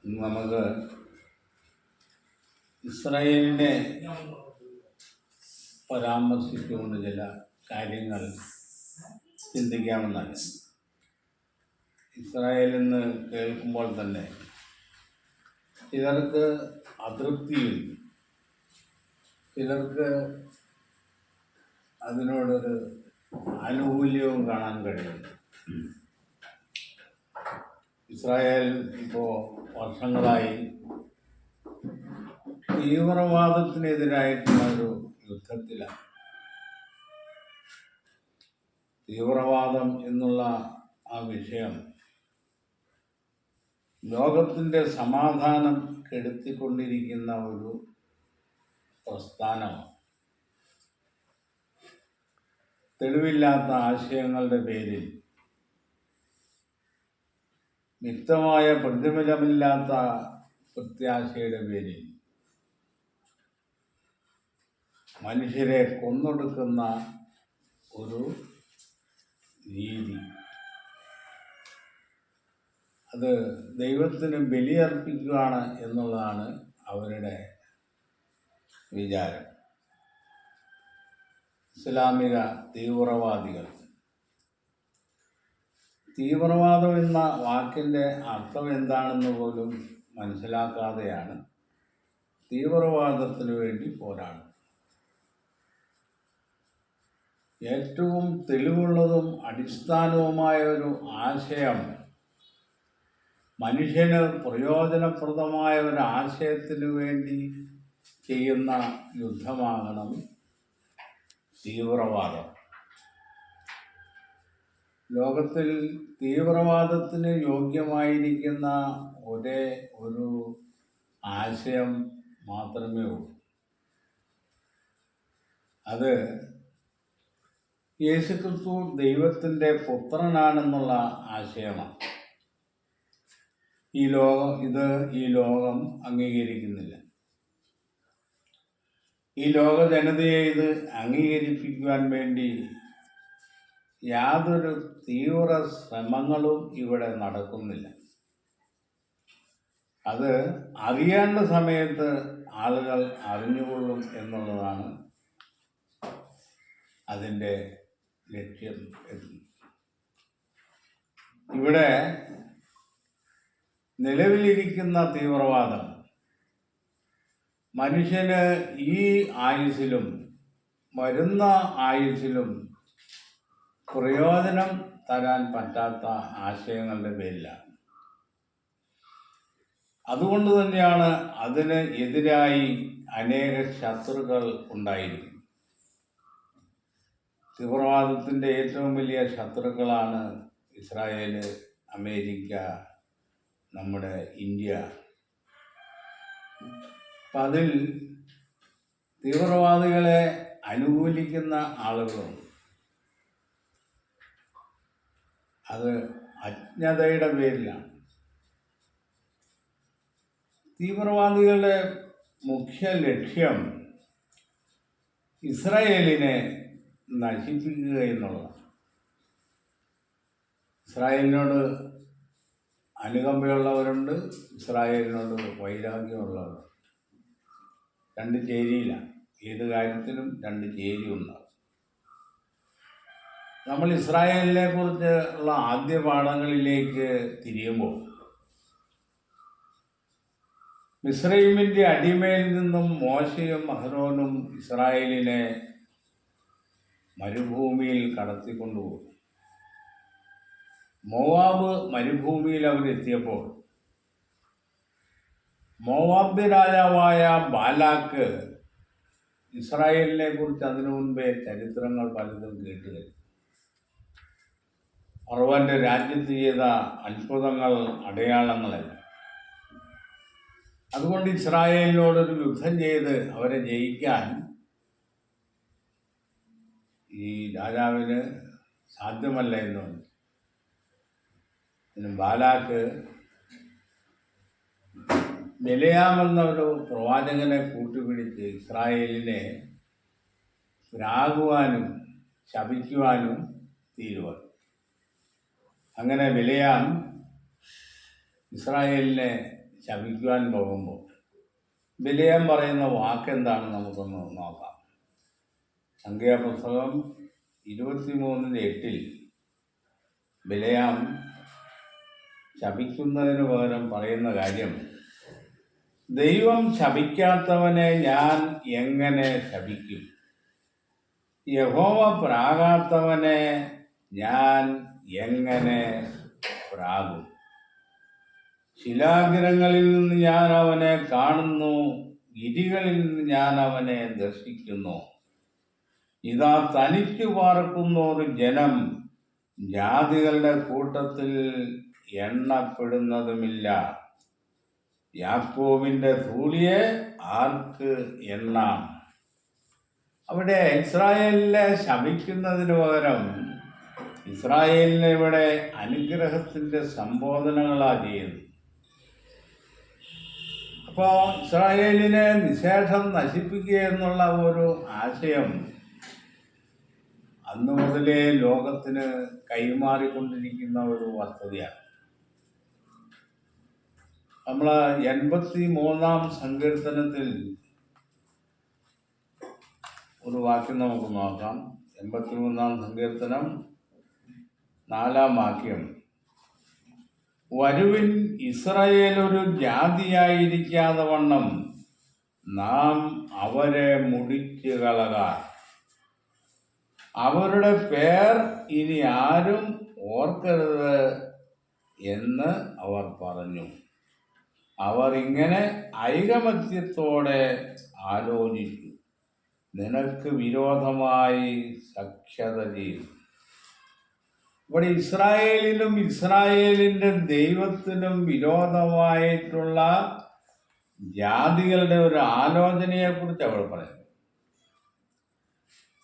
നമുക്ക് ഇസ്രായേലിനെ പരാമർശിച്ചുകൊണ്ട് ചില കാര്യങ്ങൾ ചിന്തിക്കാമെന്നാണ്. ഇസ്രായേലെന്ന് കേൾക്കുമ്പോൾ തന്നെ ചിലർക്ക് അതൃപ്തിയും ചിലർക്ക് അതിനോടൊരു ആനുകൂല്യവും കാണാൻ കഴിയുന്നു. ഇസ്രായേൽ ഇപ്പോൾ വർഷങ്ങളായി തീവ്രവാദത്തിനെതിരായിട്ടുള്ള ഒരു യുദ്ധത്തിലാണ്. തീവ്രവാദം എന്നുള്ള ആ വിഷയം ലോകത്തിൻ്റെ സമാധാനം കെടുത്തിക്കൊണ്ടിരിക്കുന്ന ഒരു പ്രസ്ഥാനമാണ്. തെളിവില്ലാത്ത ആശയങ്ങളുടെ പേരിൽ, വ്യക്തമായ പ്രതിഫലമില്ലാത്ത പ്രത്യാശയുടെ പേരിൽ മനുഷ്യരെ കൊന്നൊടുക്കുന്ന ഒരു രീതി, അത് ദൈവത്തിന് ബലിയർപ്പിക്കുകയാണ് എന്നുള്ളതാണ് അവരുടെ വിചാരം. ഇസ്ലാമിക തീവ്രവാദികൾ തീവ്രവാദം എന്ന വാക്കിൻ്റെ അർത്ഥം എന്താണെന്ന് പോലും മനസ്സിലാക്കാതെയാണ് തീവ്രവാദത്തിന് വേണ്ടി പോരാടുന്നത്. ഏറ്റവും തെളിവുള്ളതും അടിസ്ഥാനവുമായ ഒരു ആശയം, മനുഷ്യന് പ്രയോജനപ്രദമായ ഒരു ആശയത്തിന് വേണ്ടി ചെയ്യുന്ന യുദ്ധമാകണം തീവ്രവാദം. ലോകത്തിൽ തീവ്രവാദത്തിന് യോഗ്യമായിരിക്കുന്ന ഒരേ ഒരു ആശയം മാത്രമേ ഉള്ളൂ. അത് യേശുക്രിസ്തു ദൈവത്തിൻ്റെ പുത്രനാണെന്നുള്ള ആശയമാണ്. ഈ ലോകം അംഗീകരിക്കുന്നില്ല. ഈ ലോക ജനതയെ ഇത് അംഗീകരിപ്പിക്കുവാൻ വേണ്ടി യാതൊരു തീവ്ര ശ്രമങ്ങളും ഇവിടെ നടക്കുന്നില്ല. അത് അറിയേണ്ട സമയത്ത് ആളുകൾ അറിഞ്ഞുകൊള്ളും എന്നുള്ളതാണ് അതിൻ്റെ ലക്ഷ്യം. ഇവിടെ നിലവിലിരിക്കുന്ന തീവ്രവാദം മനുഷ്യന് ഈ ആയുസ്സിലും വരുന്ന ആയുസ്സിലും പ്രയോജനം തരാൻ പറ്റാത്ത ആശയങ്ങളുടെ പേരിലാണ്. അതുകൊണ്ട് തന്നെയാണ് അതിന് എതിരായി അനേക ശത്രുക്കൾ ഉണ്ടായിരിക്കുന്നത്. തീവ്രവാദത്തിൻ്റെ ഏറ്റവും വലിയ ശത്രുക്കളാണ് ഇസ്രായേൽ, അമേരിക്ക, നമ്മുടെ ഇന്ത്യ. അപ്പം അതിൽ തീവ്രവാദികളെ അനുകൂലിക്കുന്ന ആളുകളുണ്ട്. അത് അജ്ഞതയുടെ പേരിലാണ്. തീവ്രവാദികളുടെ മുഖ്യ ലക്ഷ്യം ഇസ്രായേലിനെ നശിപ്പിക്കുക എന്നുള്ളതാണ്. ഇസ്രായേലിനോട് അനുകമ്പയുള്ളവരുണ്ട്, ഇസ്രായേലിനോട് വൈരാഗ്യമുള്ളവരുണ്ട്. രണ്ട് ചേരിയിലാണ്. ഏത് കാര്യത്തിലും രണ്ട് ചേരി ഉണ്ടാകും. നമ്മൾ ഇസ്രായേലിനെ കുറിച്ചുള്ള ആദ്യ പാഠങ്ങളിലേക്ക് തിരിയുമ്പോൾ, മിസ്രയീമിൻ്റെ അടിമയിൽ നിന്നും മോശയും അഹ്റോനും ഇസ്രായേലിനെ മരുഭൂമിയിൽ കടത്തിക്കൊണ്ടുപോയി. മോവാബ് മരുഭൂമിയിൽ അവരെത്തിയപ്പോൾ മോവാബ് രാജാവായ ബാലാക്ക് ഇസ്രായേലിനെ കുറിച്ച് അതിനു മുൻപേ ചരിത്രങ്ങൾ പലതും കേട്ടുകഴിഞ്ഞു. ഫറവോന്റെ രാജ്യത്ത് ചെയ്ത അത്ഭുതങ്ങൾ, അടയാളങ്ങളല്ല. അതുകൊണ്ട് ഇസ്രായേലിനോടൊരു യുദ്ധം ചെയ്ത് അവരെ ജയിക്കാൻ ഈ രാജാവിന് സാധ്യമല്ല എന്നുണ്ട്. ബാലാക്ക് ബിലെയാമെന്ന ഒരു പ്രവാചകനെ കൂട്ടുപിടിച്ച് ഇസ്രായേലിനെ രാകുവാനും ശപിക്കുവാനും തീരുമാനിച്ചു. അങ്ങനെ ബിലെയാം ഇസ്രായേലിനെ ശപിക്കുവാൻ പോകുമ്പോൾ ബിലെയാം പറയുന്ന വാക്കെന്താണ് നമുക്കൊന്ന് നോക്കാം. സംഖ്യാപുസ്തകം 23:8 ബിലെയാം ശപിക്കുന്നതിന് പകരം പറയുന്ന കാര്യം, ദൈവം ശപിക്കാത്തവനെ ഞാൻ എങ്ങനെ ശപിക്കും? യഹോവ പ്രാകാത്തവനെ ഞാൻ എങ്ങനെ പ്രാകും? ശിലാഗ്രഹങ്ങളിൽ നിന്ന് ഞാൻ അവനെ കാണുന്നു, ഗിരികളിൽ നിന്ന് ഞാൻ അവനെ ദർശിക്കുന്നു. ഇതാ തനിച്ചു പാർക്കുന്ന ഒരു ജനം, ജാതികളുടെ കൂട്ടത്തിൽ എണ്ണപ്പെടുന്നതുമില്ല. യാക്കോബിന്റെ ധൂളിയെ ആർക്ക് എണ്ണാം? അവിടെ ഇസ്രായേലിനെ ശപിക്കുന്നതിന് പകരം ഇസ്രായേലിനെ ഇവിടെ അനുഗ്രഹത്തിന്റെ സംബോധനകളാണ് ചെയ്യുന്നത്. അപ്പോൾ ഇസ്രായേലിനെ നിശേഷം നശിപ്പിക്കുക എന്നുള്ള ഒരു ആശയം അന്ന് മുതലേ ലോകത്തിന് കൈമാറിക്കൊണ്ടിരിക്കുന്ന ഒരു വസ്തുതയാണ്. നമ്മൾ 83-ാം സങ്കീർത്തനത്തിൽ ഒരു വാക്യം നമുക്ക് നോക്കാം. 83-ാം സങ്കീർത്തനം 4-ാം വാക്യം, വരുവിൻ, ഇസ്രായേൽ ഒരു ജാതിയായിരിക്കാതെ വണ്ണം നാം അവരെ മുടിച്ചു കളക. അവരുടെ പേർ ഇനി ആരും ഓർക്കരുത് എന്ന് അവർ പറഞ്ഞു. അവർ ഇങ്ങനെ ഐകമത്യത്തോടെ ആലോചിച്ചു, നിനക്ക് വിരോധമായി സഖ്യത ചെയ്തു. ഇവിടെ ഇസ്രായേലിനും ഇസ്രായേലിൻ്റെ ദൈവത്തിനും വിരോധമായിട്ടുള്ള ജാതികളുടെ ഒരു ആലോചനയെക്കുറിച്ച് അവർ പറയുന്നു.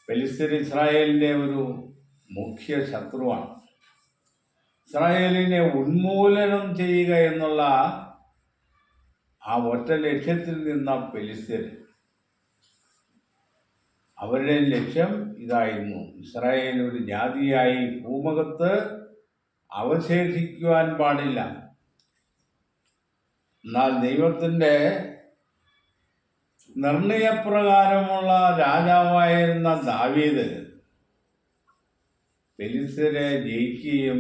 ഫെലിസ്ത്യർ ഇസ്രായേലിൻ്റെ ഒരു മുഖ്യ ശത്രുവാണ്. ഇസ്രായേലിനെ ഉന്മൂലനം ചെയ്യുക എന്നുള്ള ആ ഒറ്റ ലക്ഷ്യത്തിൽ നിന്ന ഫെലിസ്ത്യർ, അവരുടെ ലക്ഷ്യം ഇതായിരുന്നു, ഇസ്രായേൽ ഒരു ജാതിയായി ഭൂമുഖത്ത് അവശേഷിക്കുവാൻ പാടില്ല. എന്നാൽ ദൈവത്തിൻ്റെ നിർണയപ്രകാരമുള്ള രാജാവായിരുന്ന ദാവീദ് ഫെലിസ്ത്യരെ ജയിക്കുകയും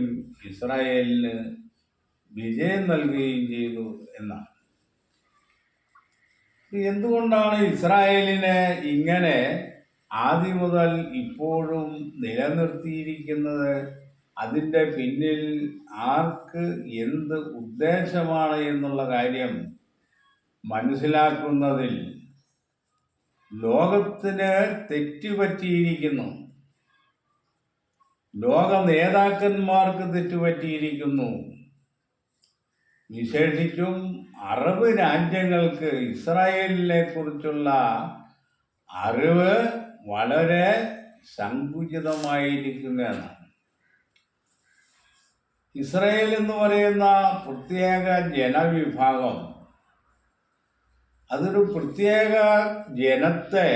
ഇസ്രായേലിന് വിജയം നൽകുകയും ചെയ്തു എന്നാണ്. എന്തുകൊണ്ടാണ് ഇസ്രായേലിനെ ഇങ്ങനെ ആദ്യം മുതൽ ഇപ്പോഴും നിലനിർത്തിയിരിക്കുന്നത്? അതിൻ്റെ പിന്നിൽ ആർക്ക് എന്ത് ഉദ്ദേശമാണ് എന്നുള്ള കാര്യം മനസ്സിലാക്കുന്നതിൽ ലോകത്തിന് തെറ്റുപറ്റിയിരിക്കുന്നു. ലോക നേതാക്കന്മാർക്ക് തെറ്റുപറ്റിയിരിക്കുന്നു. വിശേഷിച്ചും അറബ് രാജ്യങ്ങൾക്ക് ഇസ്രായേലിനെ കുറിച്ചുള്ള അറിവ് വളരെ സങ്കുചിതമായിരിക്കുന്നതാണ്. ഇസ്രായേൽ എന്ന് പറയുന്ന പ്രത്യേക ജനവിഭാഗം, അതൊരു പ്രത്യേക ജനത്തെ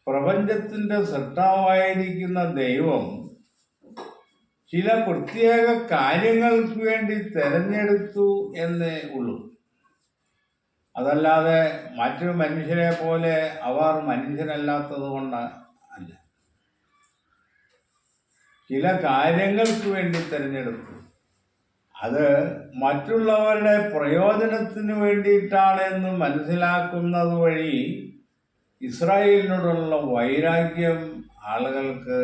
പ്രപഞ്ചത്തിൻ്റെ സൃഷ്ടാവായിരിക്കുന്ന ദൈവം ചില പ്രത്യേക കാര്യങ്ങൾക്ക് വേണ്ടി തിരഞ്ഞെടുത്തു എന്നേ ഉള്ളൂ. അതല്ലാതെ മറ്റു മനുഷ്യരെ പോലെ അവർ മനുഷ്യരല്ലാത്തത് കൊണ്ട് അല്ല. ചില കാര്യങ്ങൾക്ക് വേണ്ടി തിരഞ്ഞെടുത്തു. അത് മറ്റുള്ളവരുടെ പ്രയോജനത്തിന് വേണ്ടിയിട്ടാണെന്ന് മനസ്സിലാക്കുന്നത് വഴി ഇസ്രായേലിനോടുള്ള വൈരാഗ്യം ആളുകൾക്ക്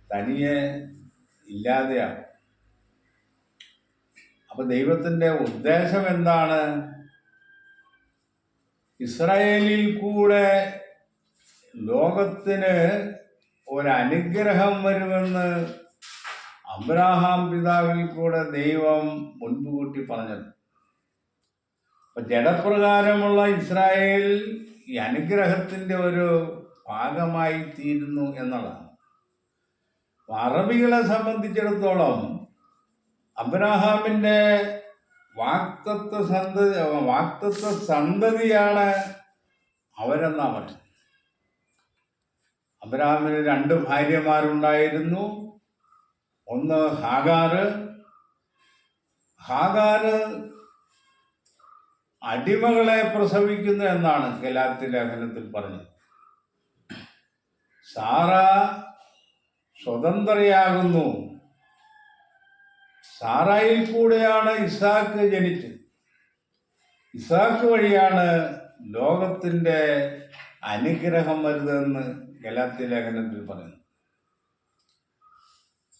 തനിയെ ഇല്ലാതെയാകും. അപ്പൊ ദൈവത്തിൻ്റെ ഉദ്ദേശം എന്താണ്? ഇസ്രായേലിൽ കൂടെ ലോകത്തിന് ഒരനുഗ്രഹം വരുമെന്ന് അബ്രഹാം പിതാവിൽ കൂടെ ദൈവം മുൻകൂട്ടി പറഞ്ഞത്. അപ്പൊ ജഡപ്രകാരമുള്ള ഇസ്രായേൽ ഈ അനുഗ്രഹത്തിൻ്റെ ഒരു ഭാഗമായി തീരുന്നു എന്നുള്ളതാണ്. അറബികളെ സംബന്ധിച്ചിടത്തോളം അബ്രഹാമിൻ്റെ വാക്തത്വ സന്തതിയാണ് അവരെന്നാ പറയുന്നത്. അബ്രഹാമിന് 2 ഭാര്യമാരുണ്ടായിരുന്നു. ഒന്ന് ഹാഗാറ് അടിമകളെ പ്രസവിക്കുന്നു എന്നാണ് ഗലാത്യ ലേഖനത്തിൽ പറഞ്ഞത്. സാറ സ്വതന്ത്രയാകുന്നു. സാറായിൽ കൂടെയാണ് ഇസാക്ക് ജനിച്ചത്. ഇസാക്ക് വഴിയാണ് ലോകത്തിൻ്റെ അനുഗ്രഹം വരുന്നതെന്ന് ഗലാത്യ ലേഖനത്തിൽ പറയുന്നു.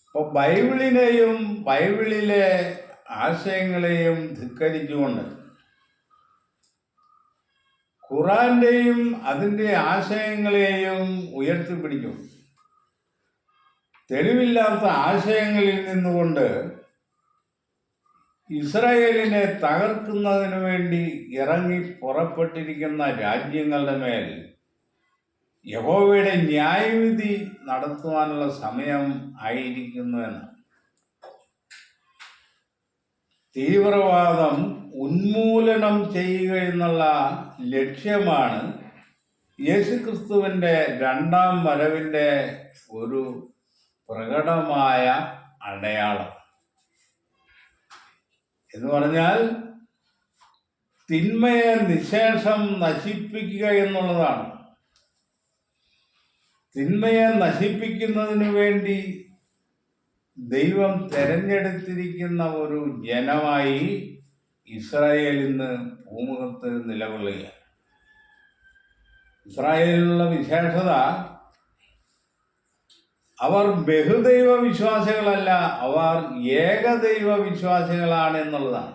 അപ്പോൾ ബൈബിളിനെയും ബൈബിളിലെ ആശയങ്ങളെയും ധിക്കരിച്ചുകൊണ്ട് ഖുറാന്റെയും അതിൻ്റെ ആശയങ്ങളെയും ഉയർത്തിപ്പിടിക്കും തെളിവില്ലാത്ത ആശയങ്ങളിൽ നിന്നുകൊണ്ട് ഇസ്രായേലിനെ തകർക്കുന്നതിന് വേണ്ടി ഇറങ്ങി പുറപ്പെട്ടിരിക്കുന്ന രാജ്യങ്ങളുടെ മേൽ യഹോവയുടെ ന്യായവിധി നടത്തുവാനുള്ള സമയം ആയിരിക്കുന്നുവെന്ന്. തീവ്രവാദം ഉന്മൂലനം ചെയ്യുക എന്നുള്ള ലക്ഷ്യമാണ് യേശുക്രിസ്തുവിൻ്റെ രണ്ടാം വരവിൻ്റെ ഒരു പ്രകടമായ അടയാളം. എന്ന് പറഞ്ഞാൽ തിന്മയെ നിശേഷം നശിപ്പിക്കുക എന്നുള്ളതാണ്. തിന്മയെ നശിപ്പിക്കുന്നതിന് വേണ്ടി ദൈവം തെരഞ്ഞെടുത്തിരിക്കുന്ന ഒരു ജനമായി ഇസ്രായേൽ ഇന്ന് ഭൂമുഖത്ത് നിലകൊള്ളുകയാണ്. ഇസ്രായേലിനുള്ള വിശേഷത അവർ ബഹുദൈവ വിശ്വാസികളല്ല, അവർ ഏകദൈവ വിശ്വാസികളാണ് എന്നുള്ളതാണ്.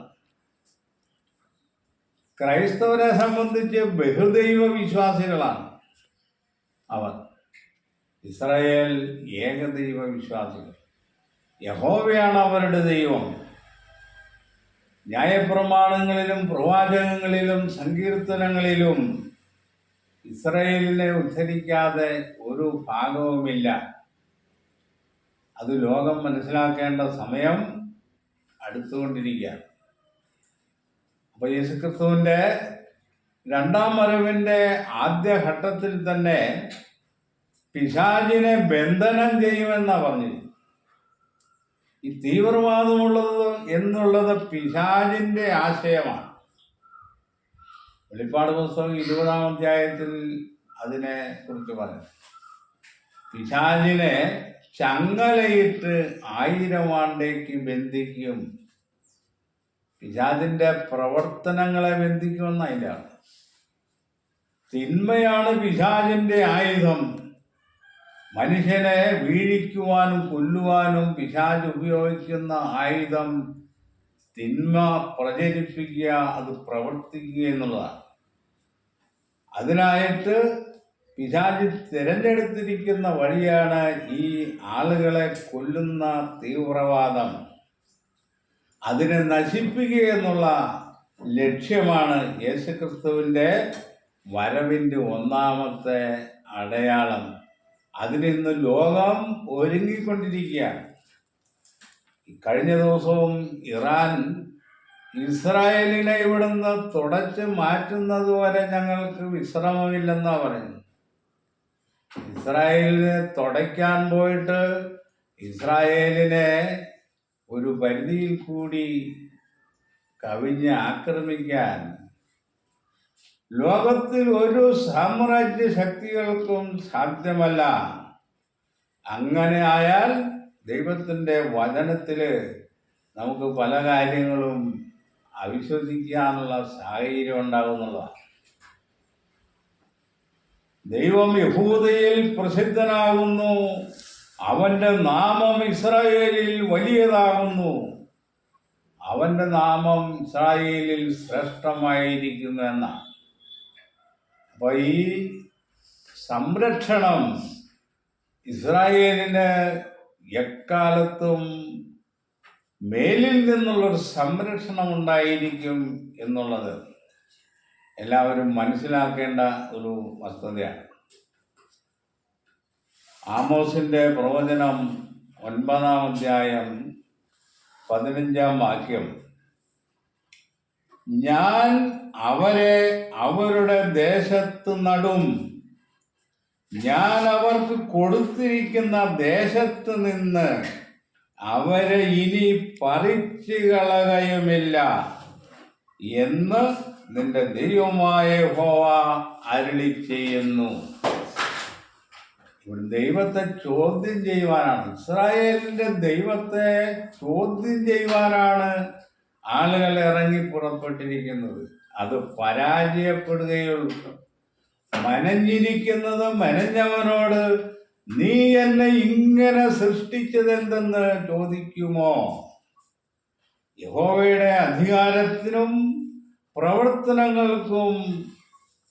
ക്രൈസ്തവരെ സംബന്ധിച്ച് ബഹുദൈവ വിശ്വാസികളാണ് അവർ. ഇസ്രായേൽ ഏകദൈവ വിശ്വാസികൾ. യഹോവയാണ് അവരുടെ ദൈവം. ന്യായപ്രമാണങ്ങളിലും പ്രവാചകങ്ങളിലും സങ്കീർത്തനങ്ങളിലും ഇസ്രായേലിനെ ഉദ്ധരിക്കാതെ ഒരു ഭാഗവുമില്ല. അത് ലോകം മനസ്സിലാക്കേണ്ട സമയം അടുത്തുകൊണ്ടിരിക്കുകയാണ്. അപ്പോൾ യേശുക്രിസ്തുവിൻ്റെ രണ്ടാം വരവിൻ്റെ ആദ്യഘട്ടത്തിൽ തന്നെ പിശാചിനെ ബന്ധനം ചെയ്യുമെന്നാണ് പറഞ്ഞത്. ഈ തീവ്രവാദമുള്ളത് എന്നുള്ളത് പിശാചിൻ്റെ ആശയമാണ്. വെളിപ്പാട് പുസ്തകം 20-ാം അധ്യായത്തിൽ അതിനെ കുറിച്ച് പറഞ്ഞു. പിശാചിനെ ചങ്ങലയിട്ട് 1000 ആണ്ടേക്ക് ബന്ധിക്കും. പിശാചിൻ്റെ പ്രവർത്തനങ്ങളെ ബന്ധിക്കുമെന്ന് അതിൻ്റെ അർത്ഥം. തിന്മയാണ് പിശാചിൻ്റെ ആയുധം. മനുഷ്യനെ വീഴിക്കുവാനും കൊല്ലുവാനും പിശാച് ഉപയോഗിക്കുന്ന ആയുധം തിന്മ പ്രചരിപ്പിക്കുക, അത് പ്രവർത്തിക്കുക എന്നുള്ളതാണ്. അതിനായിട്ട് പിശാച് തിരഞ്ഞെടുത്തിരിക്കുന്ന വഴിയാണ് ഈ ആളുകളെ കൊല്ലുന്ന തീവ്രവാദം. അതിനെ നശിപ്പിക്കുക എന്നുള്ള ലക്ഷ്യമാണ് യേശുക്രിസ്തുവിൻ്റെ വരവിൻ്റെ ഒന്നാമത്തെ അടയാളം. അതിനിന്ന് ലോകം ഒരുങ്ങിക്കൊണ്ടിരിക്കുകയാണ്. കഴിഞ്ഞ ദിവസവും ഇറാൻ ഇസ്രായേലിനെ ഇവിടുന്ന് തുടച്ച് മാറ്റുന്നത് വരെ ഞങ്ങൾക്ക് വിശ്രമമില്ലെന്നാണ് പറയുന്നത്. ഇസ്രായേലിനെ തുടയ്ക്കാൻ പോയിട്ട് ഇസ്രായേലിനെ ഒരു പരിധിയിൽ കൂടി കവിഞ്ഞ് ആക്രമിക്കാൻ ലോകത്തിൽ ഒരു സാമ്രാജ്യ ശക്തികൾക്കും സാധ്യമല്ല. അങ്ങനെ ആയാൽ ദൈവത്തിൻ്റെ വചനത്തിൽ നമുക്ക് പല കാര്യങ്ങളും അവിശ്വസിക്കാനുള്ള സാഹചര്യം ഉണ്ടാകുന്നതാണ്. ദൈവം യഹൂദയിൽ പ്രസിദ്ധനാകുന്നു, അവൻ്റെ നാമം ഇസ്രായേലിൽ വലിയതാകുന്നു, അവൻ്റെ നാമം ഇസ്രായേലിൽ ശ്രേഷ്ഠമായിരിക്കുന്നു എന്നാണ്. അപ്പോൾ ഈ സംരക്ഷണം ഇസ്രായേലിന് എക്കാലത്തും മേലിൽ നിന്നുള്ളൊരു സംരക്ഷണം ഉണ്ടായിരിക്കും എന്നുള്ളത് എല്ലാവരും മനസ്സിലാക്കേണ്ട ഒരു വസ്തുതയാണ്. ആമോസിൻ്റെ പ്രവചനം 9-ാം അധ്യായം 15-ാം വാക്യം, ഞാൻ അവരെ അവരുടെ ദേശത്ത് നടും, ഞാൻ അവർക്ക് കൊടുത്തിരിക്കുന്ന ദേശത്ത് നിന്ന് അവരെ ഇനി പറിച്ചു കളയുകയുമില്ല. എന്ന് നിന്റെ ദൈവമായ യഹോവ അരുളി ചെയ്യുന്നു. ഇവിടെ ദൈവത്തെ ചോദ്യം ചെയ്യുവാനാണ്, ഇസ്രായേലിന്റെ ദൈവത്തെ ചോദ്യം ചെയ്യുവാനാണ് ആളുകൾ ഇറങ്ങി പുറപ്പെട്ടിരിക്കുന്നത്. അത് പരാജയപ്പെടുകയുള്ളൂ. മനഞ്ഞിരിക്കുന്നത് മനഞ്ഞവനോട് നീ എന്നെ ഇങ്ങനെ സൃഷ്ടിച്ചതെന്തെന്ന് ചോദിക്കുമോ? യഹോവയുടെ അധികാരത്തിനും പ്രവർത്തനങ്ങൾക്കും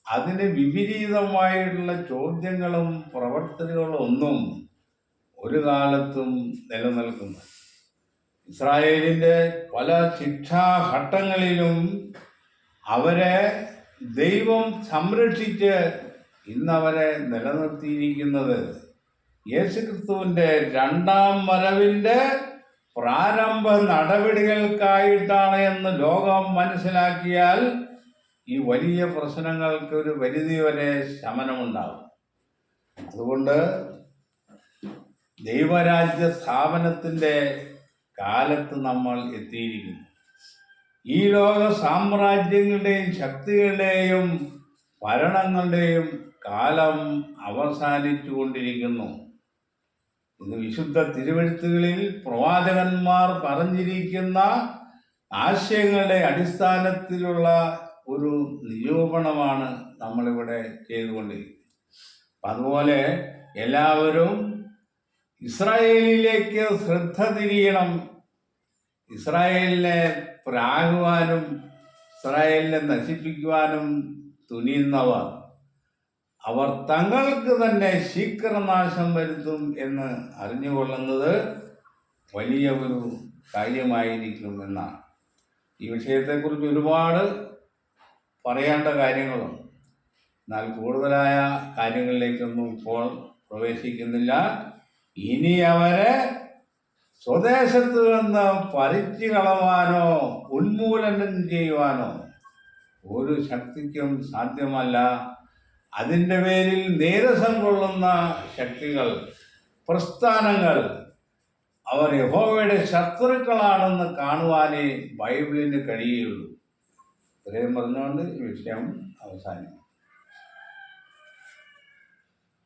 അതിന് വിപരീതമായിട്ടുള്ള ചോദ്യങ്ങളും പ്രവർത്തനങ്ങളും ഒന്നും ഒരു കാലത്തും നിലനിൽക്കുന്നു. ഇസ്രായേലിൻ്റെ പല ശിക്ഷാഘട്ടങ്ങളിലും അവരെ ദൈവം സംരക്ഷിച്ച് ഇന്നവരെ നിലനിർത്തിയിരിക്കുന്നത് യേശുക്രിസ്തുവിൻ്റെ രണ്ടാം വരവിൻ്റെ പ്രാരംഭ നടപടികൾക്കായിട്ടാണ് എന്ന് ലോകം മനസ്സിലാക്കിയാൽ ഈ വലിയ പ്രശ്നങ്ങൾക്ക് ഒരു പരിധി വരെ ശമനമുണ്ടാകും. അതുകൊണ്ട് ദൈവരാജ്യ സ്ഥാപനത്തിൻ്റെ കാലത്ത് നമ്മൾ എത്തിയിരിക്കുന്നു. ഈ ലോക സാമ്രാജ്യങ്ങളുടെയും ശക്തികളുടെയും ഭരണങ്ങളുടെയും കാലം അവസാനിച്ചു കൊണ്ടിരിക്കുന്നു. ഇത് വിശുദ്ധ തിരുവെഴുത്തുകളിൽ പ്രവാചകന്മാർ പറഞ്ഞിരിക്കുന്ന ആശയങ്ങളുടെ അടിസ്ഥാനത്തിലുള്ള ഒരു നിരൂപണമാണ് നമ്മളിവിടെ ചെയ്തുകൊണ്ടിരിക്കുന്നത്. അതുപോലെ എല്ലാവരും ഇസ്രായേലിലേക്ക് ശ്രദ്ധ തിരിയണം. ഇസ്രായേലിനെ പ്രാകുവാനും ഇസ്രായേലിനെ നശിപ്പിക്കുവാനും തുനിയുന്നവർ അവർ തങ്ങൾക്ക് തന്നെ ശീഘ്രനാശം വരുത്തും എന്ന് അറിഞ്ഞുകൊള്ളുന്നത് വലിയ ഒരു കാര്യമായിരിക്കും എന്നാണ്. ഈ വിഷയത്തെക്കുറിച്ച് ഒരുപാട് പറയേണ്ട കാര്യങ്ങളുണ്ട്. എന്നാൽ കൂടുതലായ കാര്യങ്ങളിലേക്കൊന്നും ഇപ്പോൾ പ്രവേശിക്കുന്നില്ല. ഇനി അവരെ സ്വദേശത്ത് നിന്ന് പറിച്ചു കളവാനോ ഉന്മൂലനം ചെയ്യുവാനോ ഒരു ശക്തിക്കും സാധ്യമല്ല. അതിൻ്റെ പേരിൽ നീരസം കൊള്ളുന്ന ശക്തികൾ, പ്രസ്ഥാനങ്ങൾ അവർ യഹോവയുടെ ശത്രുക്കളാണെന്ന് കാണുവാനേ ബൈബിളിന് കഴിയുള്ളൂ. ഇത്രയും പറഞ്ഞുകൊണ്ട് ഈ വിഷയം അവസാനിക്കും.